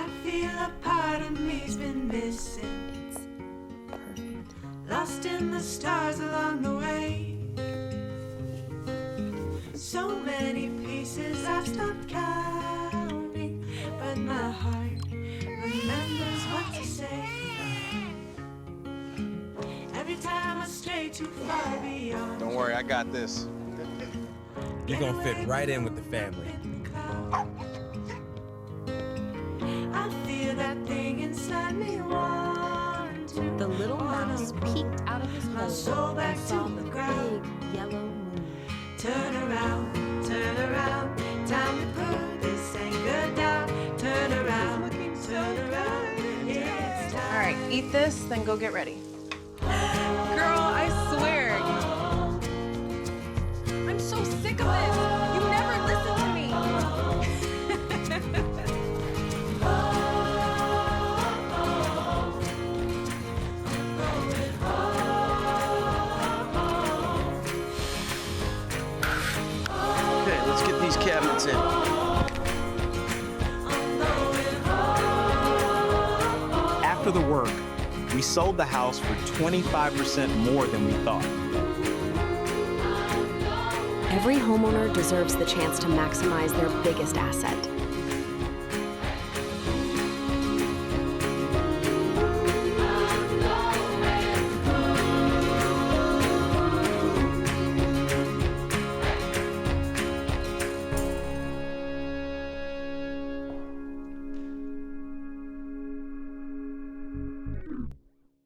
I feel a part of me's been missing. It's perfect. Lost in the stars along the way. So many pieces I've stopped counting, but my heart remembers what to say. Every time I stray too far beyond. Don't worry, I got this. You're gonna fit right in with the family. I feel that thing inside me want to. The little mouse peeked out of his My hole soul back and saw to the the ground. big yellow moon. Turn around, time to put this anger down. Turn around, it's time. All right, eat this, then go get ready. Girl, I swear. I'm so sick of this. You never listen to me. Okay, let's get these cabinets in. After the work, we sold the house for 25% more than we thought. Every homeowner deserves the chance to maximize their biggest asset,